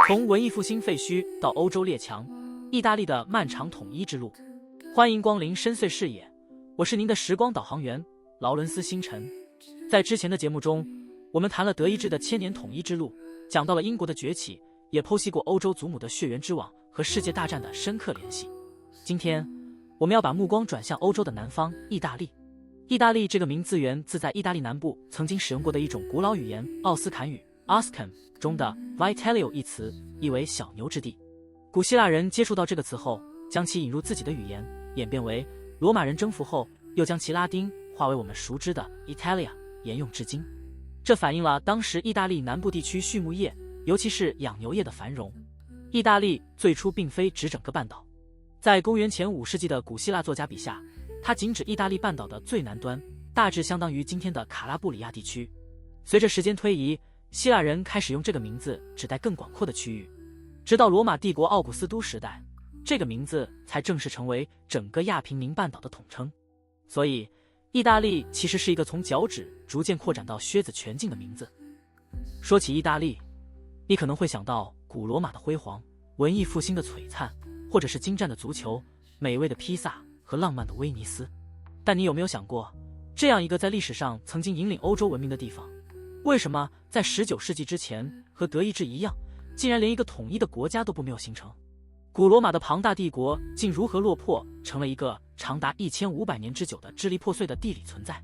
从文艺复兴废墟到欧洲列强，意大利的漫长统一之路。欢迎光临深邃视野，我是您的时光导航员劳伦斯星辰。在之前的节目中，我们谈了德意志的千年统一之路，讲到了英国的崛起，也剖析过欧洲祖母的血缘之网和世界大战的深刻联系。今天，我们要把目光转向欧洲的南方——意大利。意大利这个名字源自在意大利南部曾经使用过的一种古老语言奥斯坎语 （Oscan） 中的 Vitalio 一词，意为小牛之地。古希腊人接触到这个词后，将其引入自己的语言，演变为罗马人征服后，又将其拉丁化为我们熟知的 Italia， 沿用至今。这反映了当时意大利南部地区畜牧业，尤其是养牛业的繁荣。意大利最初并非指整个半岛，在公元前5世纪的古希腊作家笔下，它仅指意大利半岛的最南端，大致相当于今天的卡拉布里亚地区。随着时间推移，希腊人开始用这个名字指代更广阔的区域，直到罗马帝国奥古斯都时代，这个名字才正式成为整个亚平宁半岛的统称。所以，意大利其实是一个从脚趾逐渐扩展到靴子全境的名字。说起意大利，你可能会想到古罗马的辉煌、文艺复兴的璀璨，或者是精湛的足球、美味的披萨和浪漫的威尼斯。但你有没有想过，这样一个在历史上曾经引领欧洲文明的地方，为什么在19世纪之前和德意志一样，竟然连一个统一的国家都没有形成？古罗马的庞大帝国竟如何落魄，成了一个长达1500年之久的支离破碎的地理存在？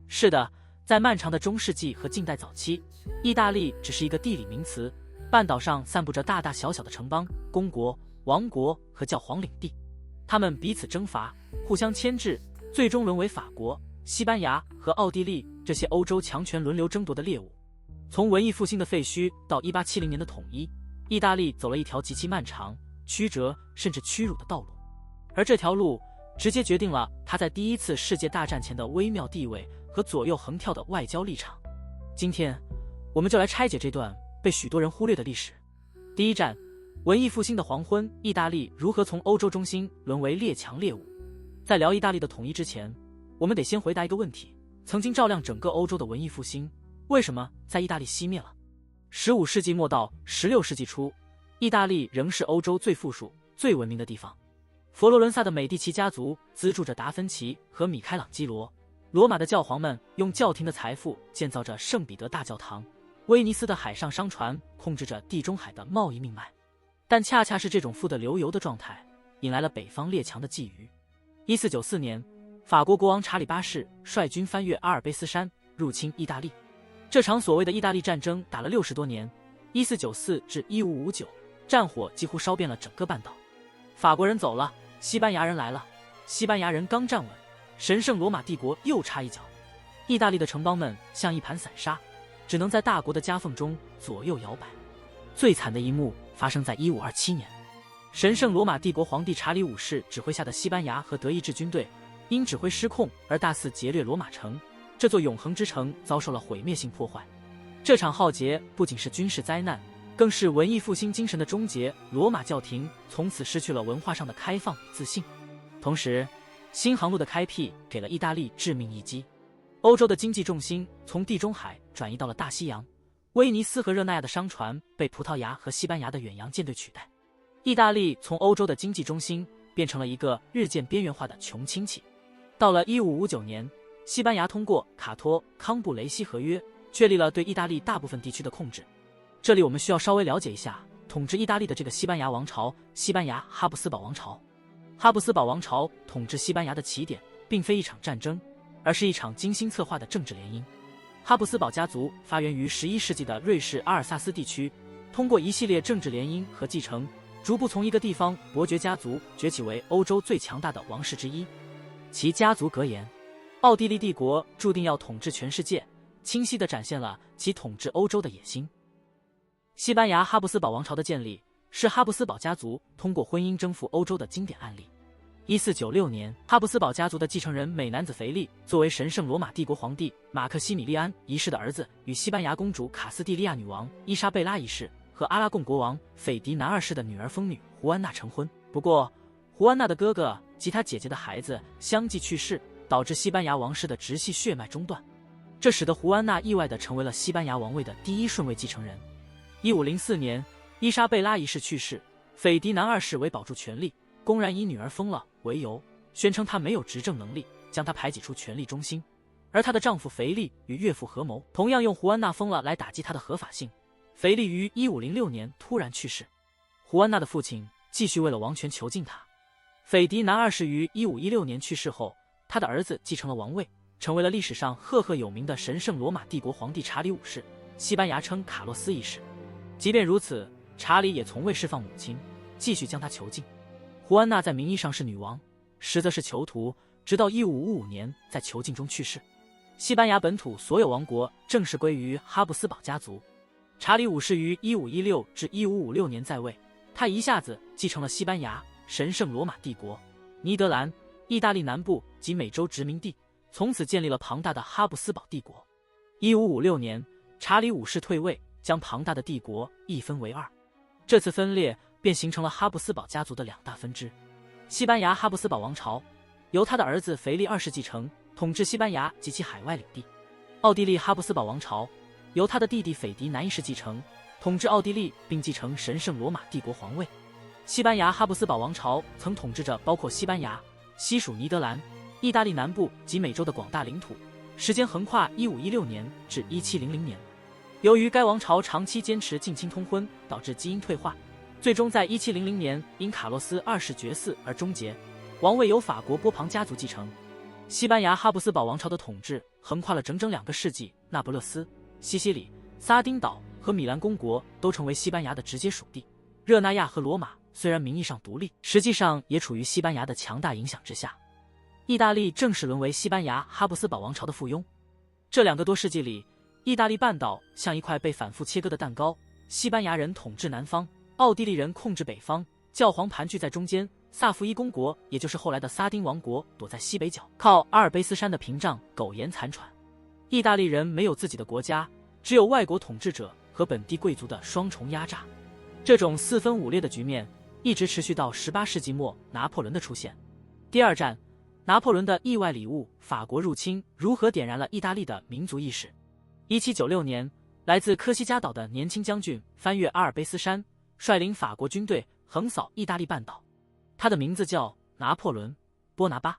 是的，在漫长的中世纪和近代早期，意大利只是一个地理名词，半岛上散布着大大小小的城邦、公国、王国和教皇领地，他们彼此征伐，互相牵制，最终沦为法国、西班牙和奥地利这些欧洲强权轮流争夺的猎物。从文艺复兴的废墟到1870年的统一，意大利走了一条极其漫长、曲折甚至屈辱的道路，而这条路直接决定了它在第一次世界大战前的微妙地位和左右横跳的外交立场。今天，我们就来拆解这段被许多人忽略的历史。第一站，文艺复兴的黄昏，意大利如何从欧洲中心沦为列强猎物？在聊意大利的统一之前，我们得先回答一个问题：曾经照亮整个欧洲的文艺复兴，为什么在意大利熄灭了？15世纪末到16世纪初，意大利仍是欧洲最富庶、最文明的地方。佛罗伦萨的美第奇家族资助着达芬奇和米开朗基罗，罗马的教皇们用教廷的财富建造着圣彼得大教堂，威尼斯的海上商船控制着地中海的贸易命脉。但恰恰是这种富得流油的状态，引来了北方列强的觊觎。1494年，法国国王查理8世率军翻越阿尔卑斯山，入侵意大利。这场所谓的意大利战争打了60多年，1494至1559，战火几乎烧遍了整个半岛。法国人走了，西班牙人来了。西班牙人刚站稳，神圣罗马帝国又插一脚。意大利的城邦们像一盘散沙，只能在大国的夹缝中左右摇摆。最惨的一幕发生在1527年，神圣罗马帝国皇帝查理5世指挥下的西班牙和德意志军队因指挥失控而大肆劫掠罗马城，这座永恒之城遭受了毁灭性破坏。这场浩劫不仅是军事灾难，更是文艺复兴精神的终结。罗马教廷从此失去了文化上的开放与自信，同时新航路的开辟给了意大利致命一击。欧洲的经济重心从地中海转移到了大西洋，威尼斯和热那亚的商船被葡萄牙和西班牙的远洋舰队取代。意大利从欧洲的经济中心变成了一个日渐边缘化的穷亲戚。到了1559年，西班牙通过卡托康布雷西合约确立了对意大利大部分地区的控制。这里我们需要稍微了解一下统治意大利的这个西班牙王朝——西班牙哈布斯堡王朝。哈布斯堡王朝统治西班牙的起点并非一场战争，而是一场精心策划的政治联姻。哈布斯堡家族发源于11世纪的瑞士阿尔萨斯地区，通过一系列政治联姻和继承，逐步从一个地方伯爵家族崛起为欧洲最强大的王室之一。其家族格言：奥地利帝国注定要统治全世界，清晰地展现了其统治欧洲的野心。西班牙哈布斯堡王朝的建立是哈布斯堡家族通过婚姻征服欧洲的经典案例。1496年，哈布斯堡家族的继承人美男子腓力作为神圣罗马帝国皇帝马克西米利安一世的儿子，与西班牙公主卡斯蒂利亚女王伊莎贝拉一世和阿拉贡国王斐迪南二世的女儿疯女胡安娜成婚。不过，胡安娜的哥哥及她姐姐的孩子相继去世，导致西班牙王室的直系血脉中断，这使得胡安娜意外地成为了西班牙王位的第1顺位继承人。1504年，伊莎贝拉一世去世，斐迪南二世为保住权力，公然以女儿疯了为由，宣称她没有执政能力，将她排挤出权力中心。而她的丈夫腓力与岳父合谋，同样用胡安娜疯了来打击她的合法性。腓力于1506年突然去世，胡安娜的父亲继续为了王权囚禁他。斐迪南二世于1516年去世后，他的儿子继承了王位，成为了历史上赫赫有名的神圣罗马帝国皇帝查理五世，西班牙称卡洛斯一世。即便如此，查理也从未释放母亲，继续将她囚禁。胡安娜在名义上是女王，实则是囚徒，直到1555年在囚禁中去世。西班牙本土所有王国正式归于哈布斯堡家族。查理五世于1516至1556年在位，他一下子继承了西班牙、神圣罗马帝国、尼德兰、意大利南部及美洲殖民地，从此建立了庞大的哈布斯堡帝国。1556年，查理五世退位，将庞大的帝国一分为二。这次分裂便形成了哈布斯堡家族的两大分支：西班牙哈布斯堡王朝由他的儿子腓力二世继承，统治西班牙及其海外领地；奥地利哈布斯堡王朝由他的弟弟斐迪南一世继承，统治奥地利并继承神圣罗马帝国皇位。西班牙哈布斯堡王朝曾统治着包括西班牙、西属尼德兰、意大利南部及美洲的广大领土，时间横跨1516年至1700年。由于该王朝长期坚持近亲通婚，导致基因退化，最终在1700年因卡洛斯二世绝嗣而终结，王位由法国波旁家族继承。西班牙哈布斯堡王朝的统治横跨了整整2个世纪，那不勒斯、西西里、撒丁岛和米兰公国都成为西班牙的直接属地。热那亚和罗马虽然名义上独立，实际上也处于西班牙的强大影响之下。意大利正式沦为西班牙哈布斯堡王朝的附庸。这2个多世纪里，意大利半岛像一块被反复切割的蛋糕，西班牙人统治南方，奥地利人控制北方，教皇盘踞在中间，萨伏伊公国也就是后来的撒丁王国躲在西北角，靠阿尔卑斯山的屏障苟延残喘。意大利人没有自己的国家，只有外国统治者和本地贵族的双重压榨。这种四分五裂的局面一直持续到18世纪末拿破仑的出现。第二战，拿破仑的意外礼物法国入侵如何点燃了意大利的民族意识。1796年，来自科西嘉岛的年轻将军翻越阿尔卑斯山，率领法国军队横扫意大利半岛。他的名字叫拿破仑·波拿巴。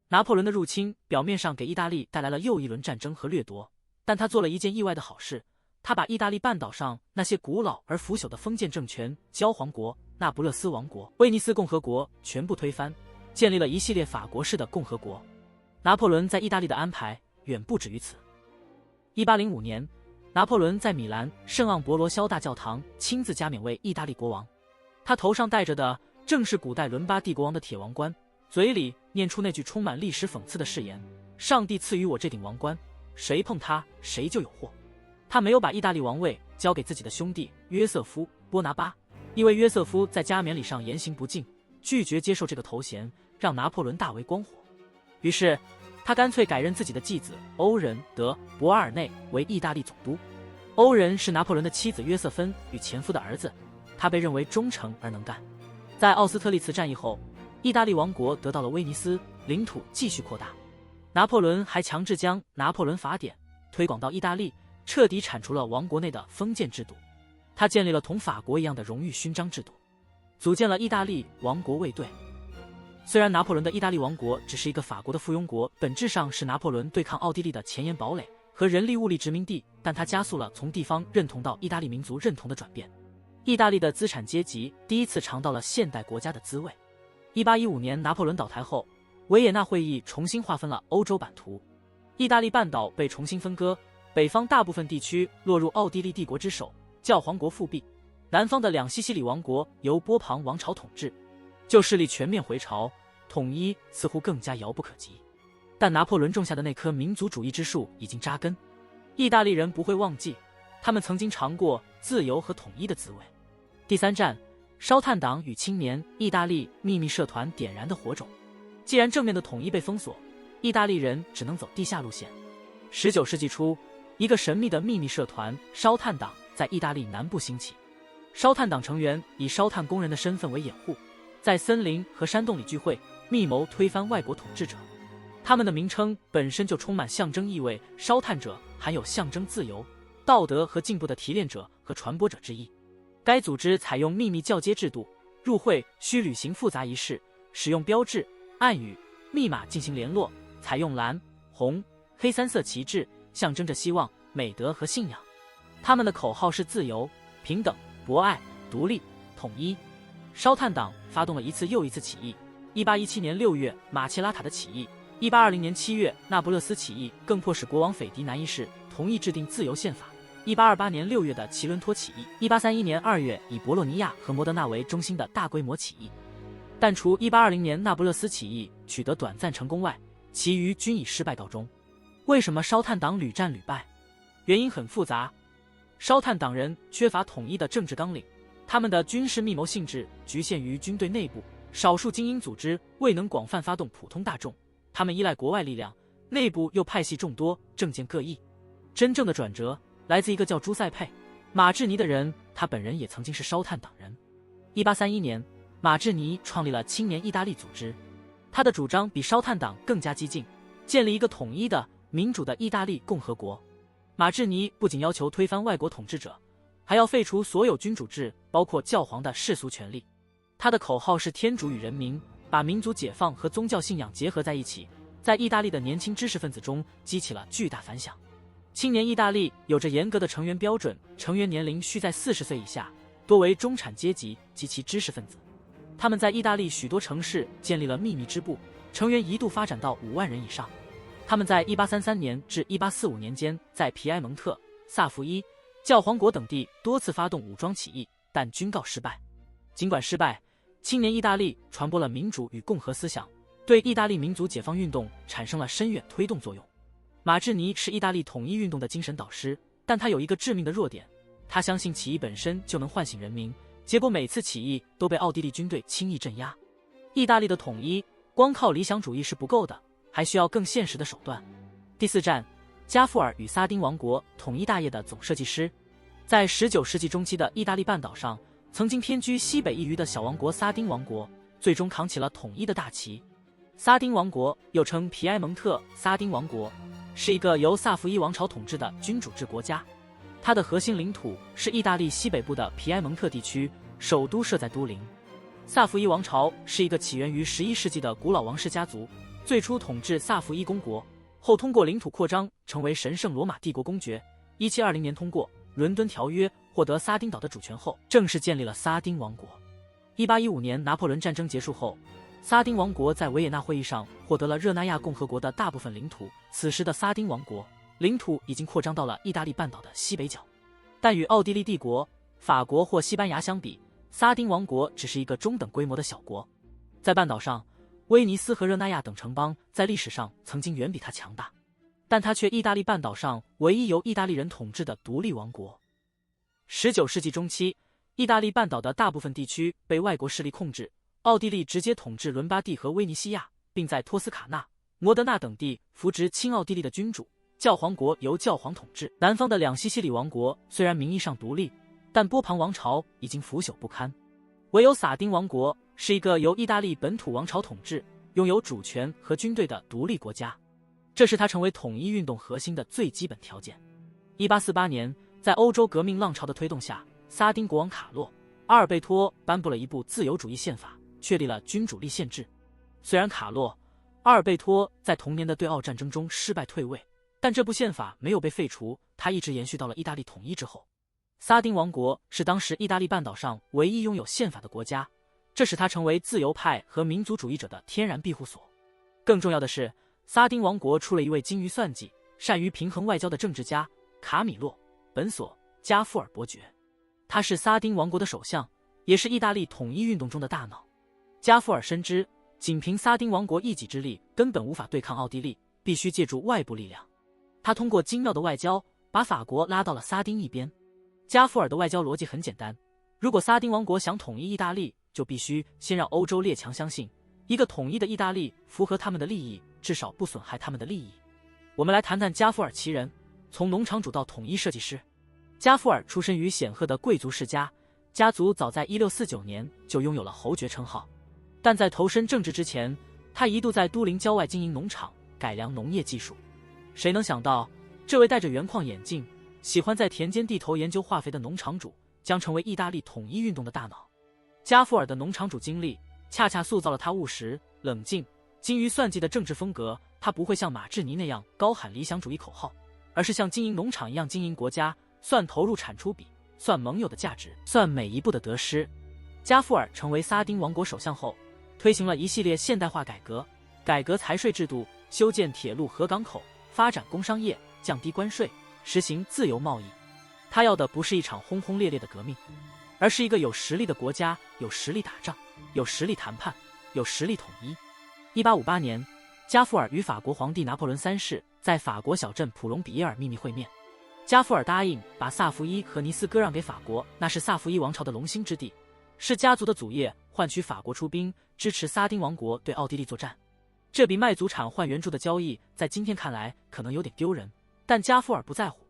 拿破仑的入侵表面上给意大利带来了又一轮战争和掠夺，但他做了一件意外的好事，他把意大利半岛上那些古老而腐朽的封建政权焦皇国、那不勒斯王国、威尼斯共和国全部推翻，建立了一系列法国式的共和国。拿破仑在意大利的安排远不止于此。1805年，拿破仑在米兰圣昂博罗肖大教堂亲自加冕为意大利国王，他头上戴着的正是古代伦巴第国王的铁王冠，嘴里念出那句充满历史讽刺的誓言：上帝赐予我这顶王冠，谁碰它谁就有祸。他没有把意大利王位交给自己的兄弟约瑟夫·波拿巴，因为约瑟夫在加冕礼上言行不敬，拒绝接受这个头衔，让拿破仑大为光火。于是他干脆改任自己的继子欧仁·德·博阿尔内为意大利总督。欧仁是拿破仑的妻子约瑟芬与前夫的儿子，他被认为忠诚而能干。在奥斯特利茨战役后，意大利王国得到了威尼斯，领土继续扩大。拿破仑还强制将拿破仑法典推广到意大利，彻底铲除了王国内的封建制度。他建立了同法国一样的荣誉勋章制度，组建了意大利王国卫队。虽然拿破仑的意大利王国只是一个法国的附庸国，本质上是拿破仑对抗奥地利的前沿堡垒和人力物力殖民地，但他加速了从地方认同到意大利民族认同的转变。意大利的资产阶级第一次尝到了现代国家的滋味。1815年拿破仑倒台后，维也纳会议重新划分了欧洲版图，意大利半岛被重新分割，北方大部分地区落入奥地利帝国之手，教皇国复辟；南方的2西西里王国由波旁王朝统治，旧势力全面回潮，统一似乎更加遥不可及。但拿破仑种下的那棵民族主义之树已经扎根，意大利人不会忘记，他们曾经尝过自由和统一的滋味。第三战，烧炭党与青年意大利秘密社团点燃的火种。既然正面的统一被封锁，意大利人只能走地下路线。19世纪初，一个神秘的秘密社团烧炭党在意大利南部兴起。烧炭党成员以烧炭工人的身份为掩护，在森林和山洞里聚会，密谋推翻外国统治者。他们的名称本身就充满象征意味，烧炭者含有象征自由、道德和进步的提炼者和传播者之意。该组织采用秘密教接制度，入会需履行复杂仪式，使用标志、暗语、密码进行联络，采用蓝、红、黑3色旗帜，象征着希望、美德和信仰。他们的口号是自由、平等、博爱、独立、统一。烧炭党发动了一次又一次起义。1817年6月马切拉塔的起义，1820年7月那不勒斯起义更迫使国王斐迪南一世同意制定自由宪法。1828年6月的齐伦托起义，1831年2月以博洛尼亚和摩德纳为中心的大规模起义。但除1820年那不勒斯起义取得短暂成功外，其余均以失败告终。为什么烧炭党屡战屡败？原因很复杂。烧炭党人缺乏统一的政治纲领，他们的军事密谋性质局限于军队内部，少数精英组织未能广泛发动普通大众，他们依赖国外力量，内部又派系众多，政见各异。真正的转折来自一个叫朱塞佩·马志尼的人，他本人也曾经是烧炭党人。1831年，马志尼创立了青年意大利组织，他的主张比烧炭党更加激进，建立一个统一的民主的意大利共和国。马志尼不仅要求推翻外国统治者，还要废除所有君主制，包括教皇的世俗权利。他的口号是天主与人民，把民族解放和宗教信仰结合在一起，在意大利的年轻知识分子中激起了巨大反响。青年意大利有着严格的成员标准，成员年龄需在40岁以下，多为中产阶级及其知识分子。他们在意大利许多城市建立了秘密支部，成员一度发展到5万人以上。他们在1833年至1845年间在皮埃蒙特、萨伏伊、教皇国等地多次发动武装起义，但均告失败。尽管失败，青年意大利传播了民主与共和思想，对意大利民族解放运动产生了深远推动作用。马志尼是意大利统一运动的精神导师，但他有一个致命的弱点，他相信起义本身就能唤醒人民，结果每次起义都被奥地利军队轻易镇压。意大利的统一光靠理想主义是不够的，还需要更现实的手段。第4站，加富尔与撒丁王国统一大业的总设计师。在19世纪中期的意大利半岛上，曾经偏居西北一隅的小王国撒丁王国，最终扛起了统一的大旗。撒丁王国又称皮埃蒙特撒丁王国，是一个由萨伏伊王朝统治的君主制国家。它的核心领土是意大利西北部的皮埃蒙特地区，首都设在都灵。萨伏伊王朝是一个起源于11世纪的古老王室家族，最初统治萨伏伊公国，后通过领土扩张成为神圣罗马帝国公爵。1720年通过伦敦条约，获得撒丁岛的主权后，正式建立了撒丁王国。1815年拿破仑战争结束后，撒丁王国在维也纳会议上获得了热那亚共和国的大部分领土。此时的撒丁王国领土已经扩张到了意大利半岛的西北角，但与奥地利帝国、法国或西班牙相比，撒丁王国只是一个中等规模的小国。在半岛上，威尼斯和热那亚等城邦在历史上曾经远比它强大，但它却意大利半岛上唯一由意大利人统治的独立王国。19世纪中期，意大利半岛的大部分地区被外国势力控制，奥地利直接统治伦巴第和威尼西亚，并在托斯卡纳、摩德纳等地扶植亲奥地利的君主。教皇国由教皇统治。南方的2西西里王国虽然名义上独立，但波旁王朝已经腐朽不堪。唯有撒丁王国是一个由意大利本土王朝统治，拥有主权和军队的独立国家，这是它成为统一运动核心的最基本条件。1848年，在欧洲革命浪潮的推动下，撒丁国王卡洛·阿尔贝托颁布了一部自由主义宪法，确立了君主立宪制。虽然卡洛·阿尔贝托在同年的对奥战争中失败退位，但这部宪法没有被废除，它一直延续到了意大利统一之后。撒丁王国是当时意大利半岛上唯一拥有宪法的国家，这使它成为自由派和民族主义者的天然庇护所。更重要的是，撒丁王国出了一位精于算计、善于平衡外交的政治家卡米洛·本索·加富尔伯爵。他是撒丁王国的首相，也是意大利统一运动中的大脑。加富尔深知，仅凭撒丁王国一己之力根本无法对抗奥地利，必须借助外部力量。他通过精妙的外交，把法国拉到了撒丁一边。加富尔的外交逻辑很简单，如果撒丁王国想统一意大利，就必须先让欧洲列强相信，一个统一的意大利符合他们的利益，至少不损害他们的利益。我们来谈谈加富尔其人，从农场主到统一设计师。加富尔出身于显赫的贵族世家，家族早在1649年就拥有了侯爵称号。但在投身政治之前，他一度在都灵郊外经营农场，改良农业技术。谁能想到，这位戴着圆框眼镜，喜欢在田间地头研究化肥的农场主，将成为意大利统一运动的大脑。加夫尔的农场主经历恰恰塑造了他务实、冷静、精于算计的政治风格。他不会像马志尼那样高喊理想主义口号，而是像经营农场一样经营国家，算投入产出比，算盟友的价值，算每一步的得失。加夫尔成为撒丁王国首相后，推行了一系列现代化改革，改革财税制度，修建铁路和港口，发展工商业，降低关税，实行自由贸易。他要的不是一场轰轰烈烈的革命，而是一个有实力的国家，有实力打仗，有实力谈判，有实力统一。1858年，加夫尔与法国皇帝拿破仑三世在法国小镇普隆比耶尔秘密会面。加夫尔答应把萨伏伊和尼斯割让给法国，那是萨伏伊王朝的龙兴之地，是家族的祖业，换取法国出兵支持撒丁王国对奥地利作战。这笔卖祖产换援助的交易在今天看来可能有点丢人，但加夫尔不在乎，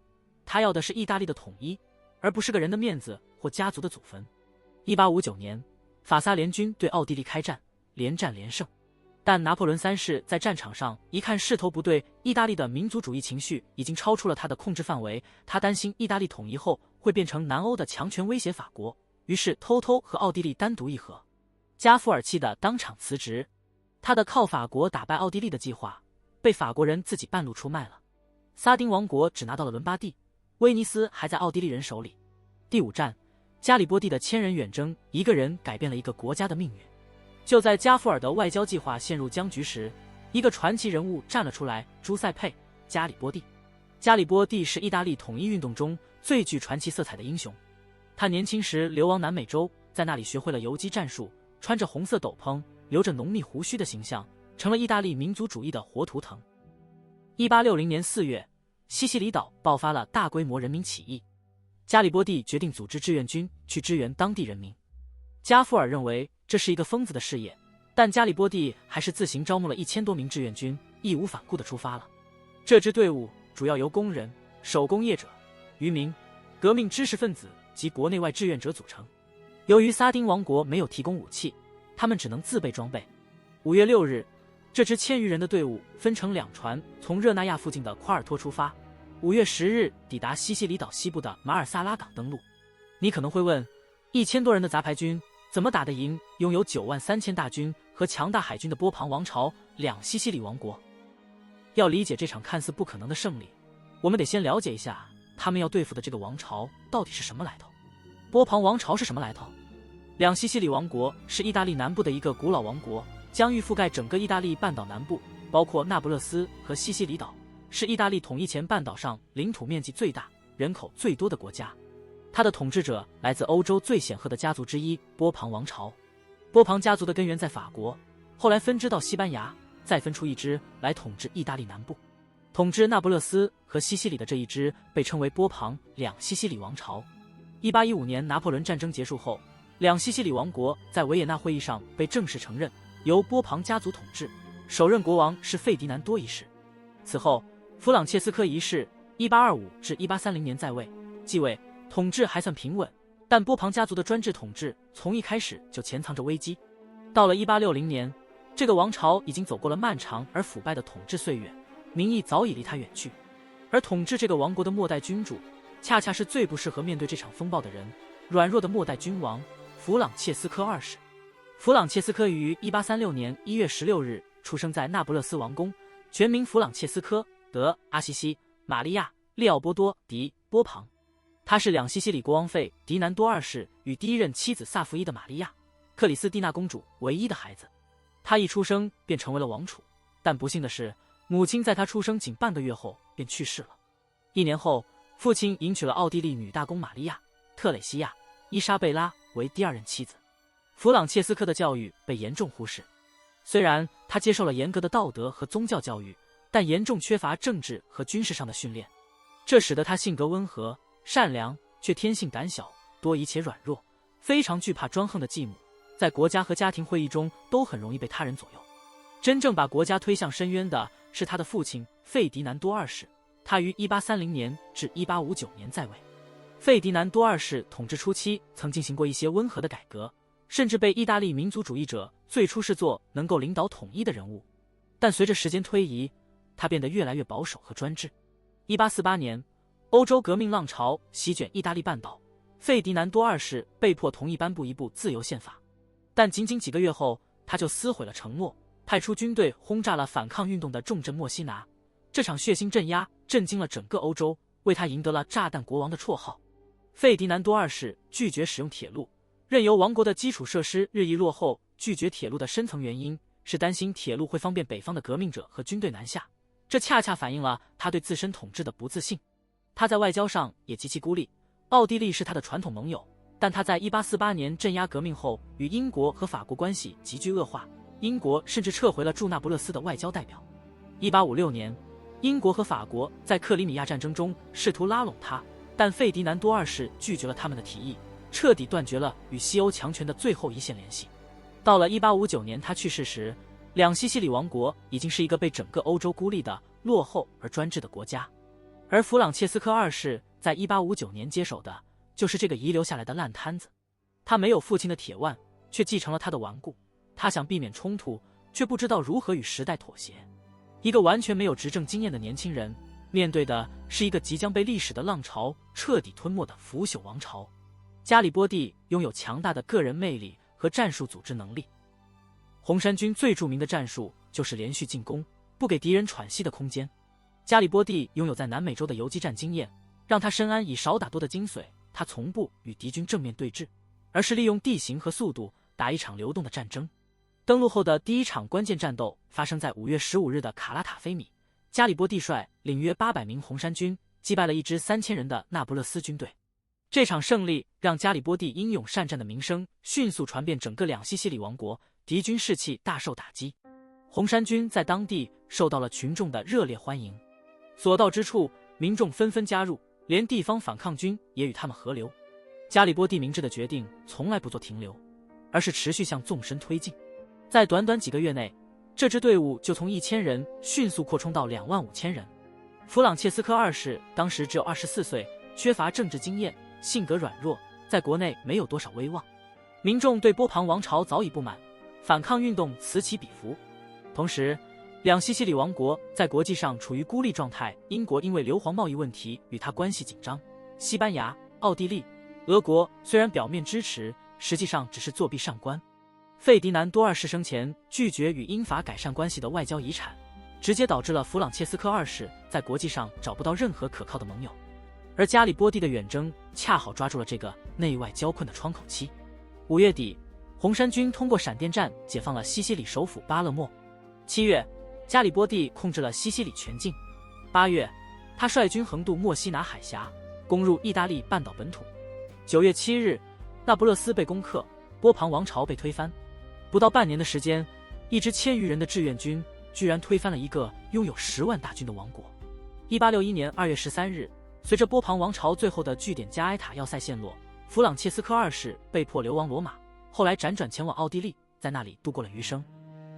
他要的是意大利的统一，而不是个人的面子或家族的祖坟。1859年，法萨联军对奥地利开战，连战连胜。但拿破仑三世在战场上一看势头不对，意大利的民族主义情绪已经超出了他的控制范围，他担心意大利统一后会变成南欧的强权威胁法国，于是偷偷和奥地利单独议和。加夫尔气得当场辞职，他的靠法国打败奥地利的计划被法国人自己半路出卖了。撒丁王国只拿到了伦巴第，威尼斯还在奥地利人手里。第5战，加里波第的千人远征，一个人改变了一个国家的命运。就在加夫尔的外交计划陷入僵局时，一个传奇人物站了出来，朱塞佩·加里波第。加里波第是意大利统一运动中最具传奇色彩的英雄。他年轻时流亡南美洲，在那里学会了游击战术，穿着红色斗篷，留着浓密胡须的形象，成了意大利民族主义的活图腾。1860年4月，西西里岛爆发了大规模人民起义，加里波第决定组织志愿军去支援当地人民。加夫尔认为这是一个疯子的事业，但加里波第还是自行招募了1000多名志愿军，义无反顾地出发了。这支队伍主要由工人、手工业者、渔民、革命知识分子及国内外志愿者组成。由于撒丁王国没有提供武器，他们只能自备装备。5月6日，这支1000余人的队伍分成2船，从热那亚附近的夸尔托出发，5月10日抵达西西里岛西部的马尔萨拉港登陆。你可能会问，1000多人的杂牌军怎么打得赢拥有93000大军和强大海军的波旁王朝两西西里王国？要理解这场看似不可能的胜利，我们得先了解一下他们要对付的这个王朝到底是什么来头。波旁王朝是什么来头？两西西里王国是意大利南部的一个古老王国，疆域覆盖整个意大利半岛南部，包括那不勒斯和西西里岛，是意大利统一前半岛上领土面积最大、人口最多的国家。他的统治者来自欧洲最显赫的家族之一波旁王朝。波旁家族的根源在法国，后来分支到西班牙，再分出一支来统治意大利南部。统治那不勒斯和西西里的这一支被称为波旁两西西里王朝。1815年拿破仑战争结束后，两西西里王国在维也纳会议上被正式承认，由波旁家族统治，首任国王是费迪南多一世。此后，弗朗切斯科一世1825至1830年在位，继位，统治还算平稳，但波旁家族的专制统治从一开始就潜藏着危机。到了1860年，这个王朝已经走过了漫长而腐败的统治岁月，民意早已离他远去。而统治这个王国的末代君主，恰恰是最不适合面对这场风暴的人，软弱的末代君王弗朗切斯科二世。弗朗切斯科于1836年1月16日出生在那不勒斯王宫，全名弗朗切斯科·德·阿西西·玛利亚·利奥波多·迪·波旁。他是两西西里国王费迪南多二世与第一任妻子萨伏伊的玛利亚·克里斯蒂娜公主唯一的孩子。他一出生便成为了王储，但不幸的是，母亲在他出生仅半个月后便去世了。1年后，父亲迎娶了奥地利女大公玛利亚·特蕾西亚·伊莎贝拉为第二任妻子。弗朗切斯科的教育被严重忽视，虽然他接受了严格的道德和宗教教育，但严重缺乏政治和军事上的训练，这使得他性格温和善良，却天性胆小，多疑且软弱，非常惧怕专横的继母，在国家和家庭会议中都很容易被他人左右。真正把国家推向深渊的是他的父亲费迪南多二世，他于1830年至1859年在位。费迪南多二世统治初期曾进行过一些温和的改革，甚至被意大利民族主义者最初视作能够领导统一的人物，但随着时间推移，他变得越来越保守和专制。1848年，欧洲革命浪潮席卷意大利半岛，费迪南多二世被迫同意颁布一部自由宪法，但仅仅几个月后，他就撕毁了承诺，派出军队轰炸了反抗运动的重镇墨西拿。这场血腥镇压震惊了整个欧洲，为他赢得了炸弹国王的绰号。费迪南多二世拒绝使用铁路，任由王国的基础设施日益落后。拒绝铁路的深层原因是担心铁路会方便北方的革命者和军队南下，这恰恰反映了他对自身统治的不自信。他在外交上也极其孤立，奥地利是他的传统盟友，但他在1848年镇压革命后与英国和法国关系急剧恶化，英国甚至撤回了驻那不勒斯的外交代表。1856年，英国和法国在克里米亚战争中试图拉拢他，但费迪南多二世拒绝了他们的提议，彻底断绝了与西欧强权的最后一线联系。到了1859年他去世时，两西西里王国已经是一个被整个欧洲孤立的落后而专制的国家，而弗朗切斯科二世在1859年接手的就是这个遗留下来的烂摊子。他没有父亲的铁腕，却继承了他的顽固。他想避免冲突，却不知道如何与时代妥协。一个完全没有执政经验的年轻人，面对的是一个即将被历史的浪潮彻底吞没的腐朽王朝。加里波第拥有强大的个人魅力和战术组织能力。红衫军最著名的战术就是连续进攻，不给敌人喘息的空间。加里波第拥有在南美洲的游击战经验，让他深谙以少打多的精髓。他从不与敌军正面对峙，而是利用地形和速度打一场流动的战争。登陆后的第一场关键战斗发生在5月15日的卡拉塔菲米，加里波第率领约800名红衫军击败了一支3000人的那不勒斯军队。这场胜利让加里波第英勇善战的名声迅速传遍整个两西西里王国，敌军士气大受打击。红衫军在当地受到了群众的热烈欢迎，所到之处民众纷纷加入，连地方反抗军也与他们合流。加里波第明智的决定从来不做停留，而是持续向纵深推进。在短短几个月内，这支队伍就从1000人迅速扩充到25000人。弗朗切斯科二世当时只有24岁，缺乏政治经验，性格软弱，在国内没有多少威望。民众对波旁王朝早已不满，反抗运动此起彼伏。同时，两西西里王国在国际上处于孤立状态，英国因为硫磺贸易问题与他关系紧张，西班牙、奥地利、俄国虽然表面支持，实际上只是作弊上官。费迪南多二世生前拒绝与英法改善关系的外交遗产，直接导致了弗朗切斯科二世在国际上找不到任何可靠的盟友。而加里波第的远征恰好抓住了这个内外交困的窗口期。5月底，红衫军通过闪电战解放了西西里首府巴勒莫。7月，加里波第控制了西西里全境。8月，他率军横渡墨西拿海峡，攻入意大利半岛本土。9月7日，那不勒斯被攻克，波旁王朝被推翻。不到半年的时间，一支1000余人的志愿军居然推翻了一个拥有10万大军的王国。1861年2月13日，随着波旁王朝最后的据点加埃塔要塞陷落，弗朗切斯科二世被迫流亡罗马，后来辗转前往奥地利，在那里度过了余生。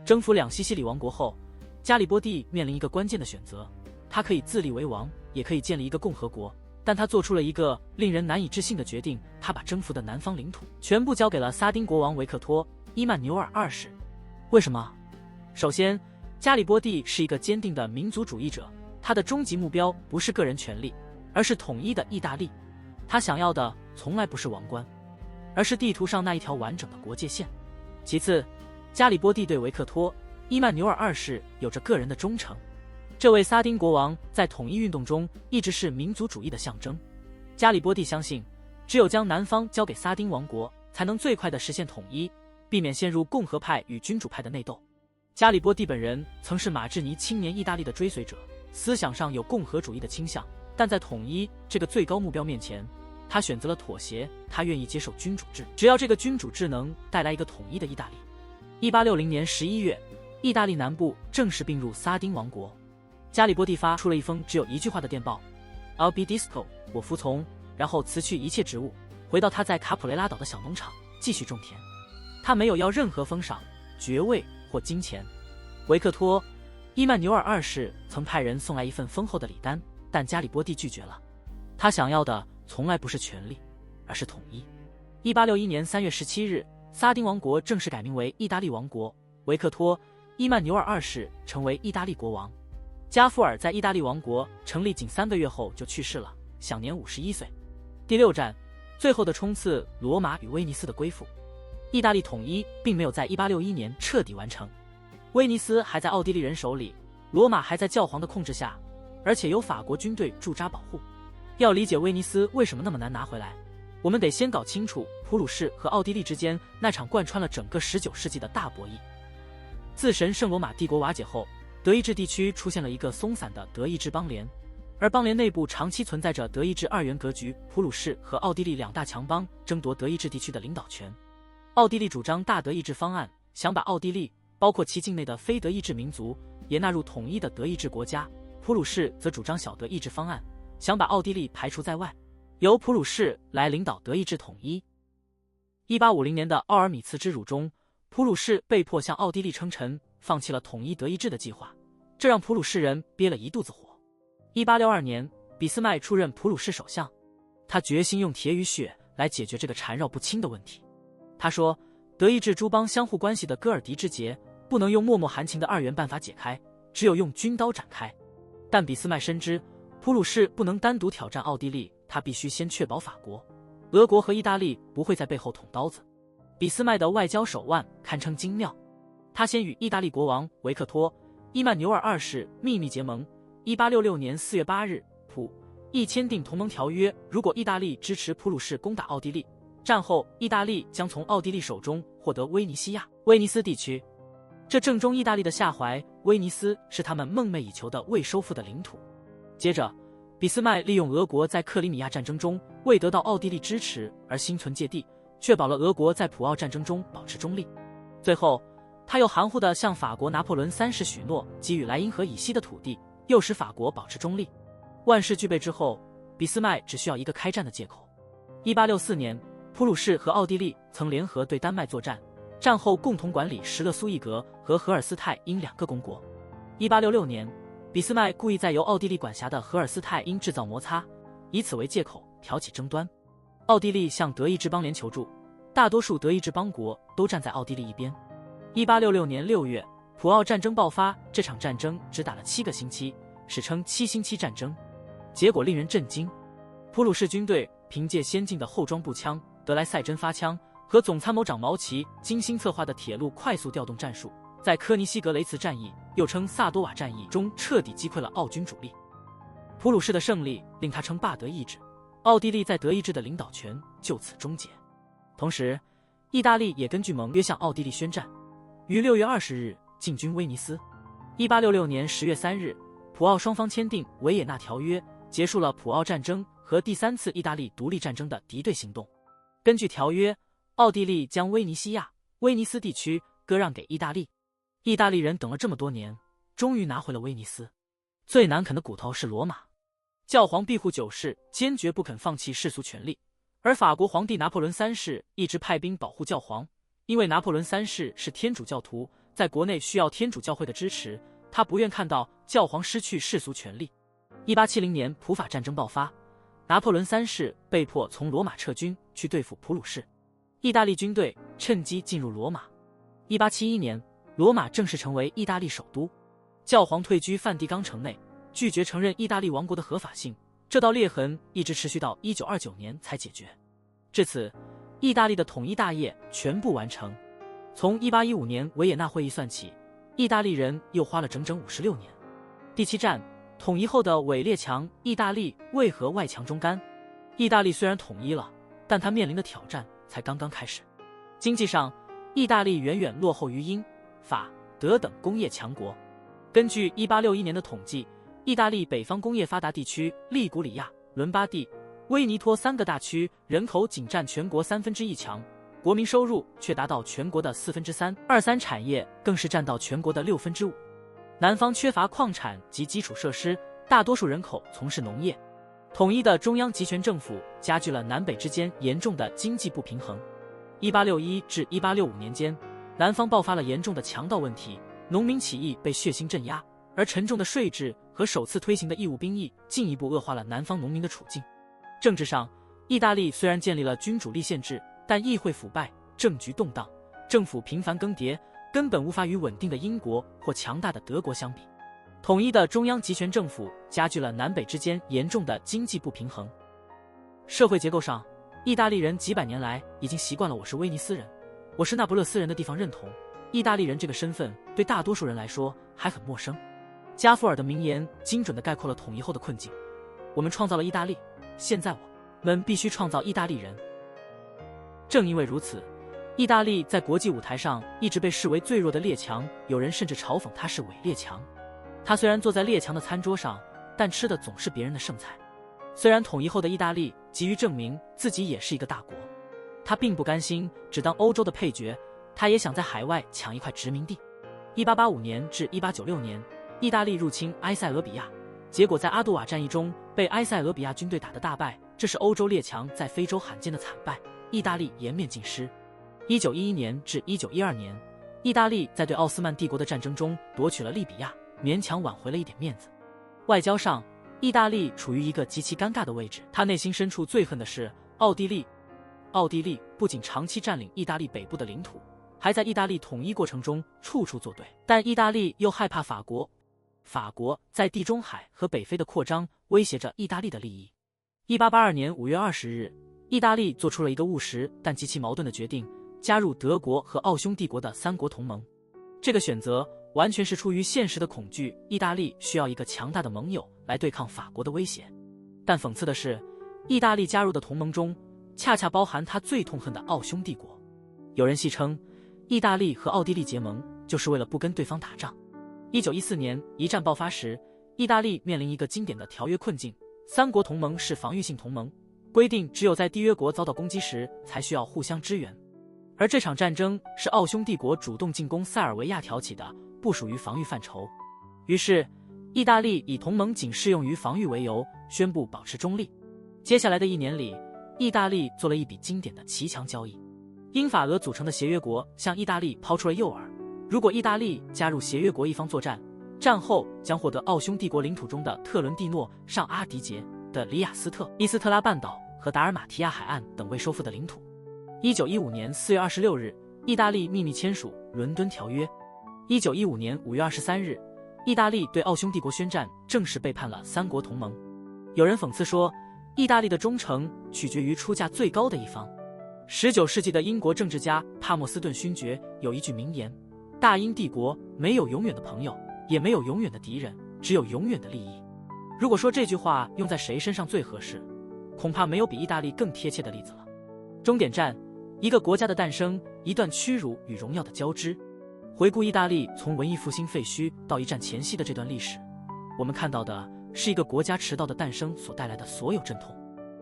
征服两西西里王国后，加里波第面临一个关键的选择，他可以自立为王，也可以建立一个共和国，但他做出了一个令人难以置信的决定，他把征服的南方领土全部交给了撒丁国王维克托·伊曼纽尔二世。为什么？首先，加里波第是一个坚定的民族主义者，他的终极目标不是个人权利，而是统一的意大利。他想要的从来不是王冠，而是地图上那一条完整的国界线。其次，加里波第对维克托·伊曼纽尔二世有着个人的忠诚。这位撒丁国王在统一运动中一直是民族主义的象征。加里波第相信，只有将南方交给撒丁王国，才能最快地实现统一，避免陷入共和派与君主派的内斗。加里波第本人曾是马志尼青年意大利的追随者，思想上有共和主义的倾向，但在统一这个最高目标面前，他选择了妥协。他愿意接受君主制，只要这个君主制能带来一个统一的意大利。1860年11月，意大利南部正式并入撒丁王国。加里波第发出了一封只有一句话的电报 ：“I'll be disco， 我服从。”然后辞去一切职务，回到他在卡普雷拉岛的小农场继续种田。他没有要任何封赏、爵位或金钱。维克托·伊曼纽尔二世曾派人送来一份丰厚的礼单，但加里波第拒绝了。他想要的从来不是权力，而是统一。1861年3月17日，撒丁王国正式改名为意大利王国，维克托·伊曼纽尔二世成为意大利国王。加夫尔在意大利王国成立仅3个月后就去世了，享年51岁。第6战，最后的冲刺——罗马与威尼斯的归附。意大利统一并没有在1861年彻底完成，威尼斯还在奥地利人手里，罗马还在教皇的控制下，而且由法国军队驻扎保护。要理解威尼斯为什么那么难拿回来，我们得先搞清楚普鲁士和奥地利之间那场贯穿了整个19世纪的大博弈。自神圣罗马帝国瓦解后，德意志地区出现了一个松散的德意志邦联，而邦联内部长期存在着德意志二元格局，普鲁士和奥地利两大强邦争夺德意志地区的领导权。奥地利主张大德意志方案，想把奥地利包括其境内的非德意志民族也纳入统一的德意志国家，普鲁士则主张小德意志方案，想把奥地利排除在外，由普鲁士来领导德意志统一。1850年的奥尔米茨之辱中，普鲁士被迫向奥地利称臣，放弃了统一德意志的计划，这让普鲁士人憋了一肚子火。1862年，俾斯麦出任普鲁士首相，他决心用铁与血来解决这个缠绕不清的问题。他说，德意志诸邦相互关系的戈尔迪之结不能用脉脉含情的二元办法解开，只有用军刀展开。但俾斯麦深知普鲁士不能单独挑战奥地利，他必须先确保法国、俄国和意大利不会在背后捅刀子。俾斯麦的外交手腕堪称精妙，他先与意大利国王维克托·伊曼纽尔二世秘密结盟。1866年4月8日，普意签订同盟条约，如果意大利支持普鲁士攻打奥地利，战后意大利将从奥地利手中获得威尼西亚、威尼斯地区。这正中意大利的下怀，威尼斯是他们梦寐以求的未收复的领土。接着，俾斯麦利用俄国在克里米亚战争中未得到奥地利支持而心存芥蒂，确保了俄国在普奥战争中保持中立。最后，他又含糊地向法国拿破仑三世许诺给予莱茵河以西的土地，又使法国保持中立。万事俱备之后，俾斯麦只需要一个开战的借口。1864年，普鲁士和奥地利曾联合对丹麦作战，战后共同管理施勒苏伊格和荷尔斯泰因两个公国。1866年，俾斯麦故意在由奥地利管辖的荷尔斯泰因制造摩擦，以此为借口挑起争端。奥地利向德意志邦联求助，大多数德意志邦国都站在奥地利一边。1866年6月，普奥战争爆发，这场战争只打了7个星期，史称7星期战争。结果令人震惊，普鲁士军队凭借先进的后装步枪、德莱塞针发枪和总参谋长毛奇精心策划的铁路快速调动战术，在科尼西格雷茨战役又称萨多瓦战役中彻底击溃了奥军主力。普鲁士的胜利令他称霸德意志，奥地利在德意志的领导权就此终结。同时，意大利也根据盟约向奥地利宣战，于6月20日进军威尼斯。1866年10月3日，普奥双方签订维也纳条约，结束了普奥战争和第3次意大利独立战争的敌对行动。根据条约，奥地利将威尼西亚、威尼斯地区割让给意大利。意大利人等了这么多年，终于拿回了威尼斯。最难啃的骨头是罗马。教皇庇护九世坚决不肯放弃世俗权力，而法国皇帝拿破仑三世一直派兵保护教皇，因为拿破仑三世是天主教徒，在国内需要天主教会的支持，他不愿看到教皇失去世俗权力。1870年普法战争爆发，拿破仑三世被迫从罗马撤军去对付普鲁士，意大利军队趁机进入罗马。1871年，罗马正式成为意大利首都，教皇退居梵蒂冈城内，拒绝承认意大利王国的合法性，这道裂痕一直持续到1929年才解决。至此，意大利的统一大业全部完成。从1815年维也纳会议算起，意大利人又花了整整56年。第7站，统一后的伪列强，意大利为何外强中干？意大利虽然统一了，但它面临的挑战才刚刚开始。经济上，意大利远远落后于英、法、德等工业强国。根据1861年的统计，意大利北方工业发达地区利古里亚、伦巴第、威尼托3个大区人口仅占全国1/3强，国民收入却达到全国的3/4，二三产业更是占到全国的5/6。南方缺乏矿产及基础设施，大多数人口从事农业。统一的中央集权政府加剧了南北之间严重的经济不平衡。1861至1865年间，南方爆发了严重的强盗问题，农民起义被血腥镇压，而沉重的税制和首次推行的义务兵役进一步恶化了南方农民的处境。政治上，意大利虽然建立了君主立宪制，但议会腐败，政局动荡，政府频繁更迭，根本无法与稳定的英国或强大的德国相比。统一的中央集权政府加剧了南北之间严重的经济不平衡。社会结构上，意大利人几百年来已经习惯了我是威尼斯人，我是那不勒斯人的地方认同，意大利人这个身份对大多数人来说还很陌生。加夫尔的名言精准地概括了统一后的困境。我们创造了意大利，现在我们必须创造意大利人。正因为如此，意大利在国际舞台上一直被视为最弱的列强，有人甚至嘲讽他是伪列强。他虽然坐在列强的餐桌上，但吃的总是别人的剩菜。虽然统一后的意大利急于证明自己也是一个大国，他并不甘心只当欧洲的配角，他也想在海外抢一块殖民地。1885年至1896年，意大利入侵埃塞俄比亚，结果在阿杜瓦战役中被埃塞俄比亚军队打得大败，这是欧洲列强在非洲罕见的惨败，意大利颜面尽失。1911年至1912年，意大利在对奥斯曼帝国的战争中夺取了利比亚，勉强挽回了一点面子。外交上，意大利处于一个极其尴尬的位置，他内心深处最恨的是奥地利。奥地利不仅长期占领意大利北部的领土，还在意大利统一过程中处处作对，但意大利又害怕法国。法国在地中海和北非的扩张威胁着意大利的利益。1882年5月20日，意大利做出了一个务实但极其矛盾的决定，加入德国和奥匈帝国的三国同盟。这个选择完全是出于现实的恐惧，意大利需要一个强大的盟友来对抗法国的威胁。但讽刺的是，意大利加入的同盟中恰恰包含他最痛恨的奥匈帝国。有人戏称，意大利和奥地利结盟就是为了不跟对方打仗。1914年一战爆发时，意大利面临一个经典的条约困境。三国同盟是防御性同盟，规定只有在缔约国遭到攻击时才需要互相支援。而这场战争是奥匈帝国主动进攻塞尔维亚挑起的，不属于防御范畴。于是，意大利以同盟仅适用于防御为由，宣布保持中立。接下来的1年里，意大利做了一笔经典的骑墙交易。英法俄组成的协约国向意大利抛出了诱饵，如果意大利加入协约国一方作战，战后将获得奥匈帝国领土中的特伦蒂诺、上阿迪杰的里雅斯特、伊斯特拉半岛和达尔马提亚海岸等未收复的领土。1915年4月26日，意大利秘密签署《伦敦条约》。1915年5月23日，意大利对奥匈帝国宣战，正式背叛了三国同盟。有人讽刺说，意大利的忠诚取决于出价最高的一方。19世纪的英国政治家帕默斯顿勋爵有一句名言：大英帝国没有永远的朋友，也没有永远的敌人，只有永远的利益。如果说这句话用在谁身上最合适，恐怕没有比意大利更贴切的例子了。终点站，一个国家的诞生，一段屈辱与荣耀的交织。回顾意大利从文艺复兴废墟到一战前夕的这段历史，我们看到的是一个国家迟到的诞生所带来的所有阵痛。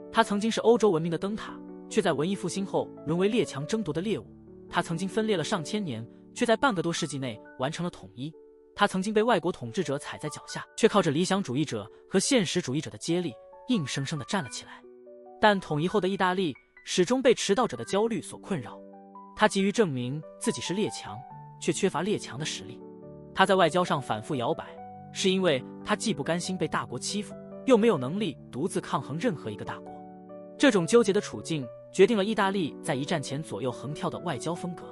它曾经是欧洲文明的灯塔，却在文艺复兴后沦为列强争夺的猎物。它曾经分裂了上千年，却在半个多世纪内完成了统一。它曾经被外国统治者踩在脚下，却靠着理想主义者和现实主义者的接力，硬生生地站了起来。但统一后的意大利始终被迟到者的焦虑所困扰，他急于证明自己是列强，却缺乏列强的实力。他在外交上反复摇摆，是因为他既不甘心被大国欺负，又没有能力独自抗衡任何一个大国。这种纠结的处境决定了意大利在一战前左右横跳的外交风格。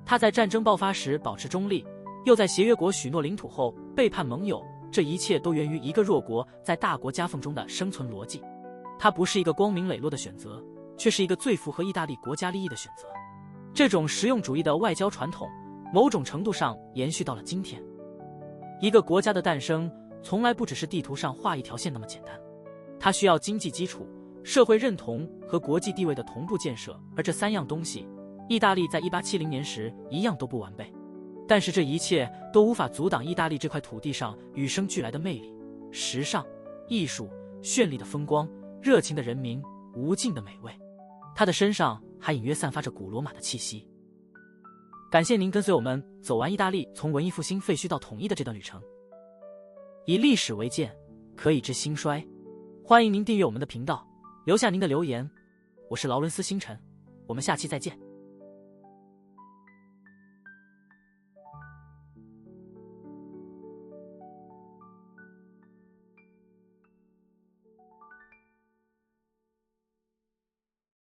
他在战争爆发时保持中立，又在协约国许诺领土后背叛盟友，这一切都源于一个弱国在大国夹缝中的生存逻辑。它不是一个光明磊落的选择，却是一个最符合意大利国家利益的选择。这种实用主义的外交传统，某种程度上延续到了今天。一个国家的诞生，从来不只是地图上画一条线那么简单，它需要经济基础、社会认同和国际地位的同步建设，而这三样东西，意大利在1870年时一样都不完备。但是这一切都无法阻挡意大利这块土地上与生俱来的魅力、时尚、艺术、绚丽的风光、热情的人民、无尽的美味。他的身上还隐约散发着古罗马的气息。感谢您跟随我们走完意大利从文艺复兴废墟到统一的这段旅程。以历史为鉴，可以知兴衰。欢迎您订阅我们的频道，留下您的留言。我是劳伦斯星辰，我们下期再见。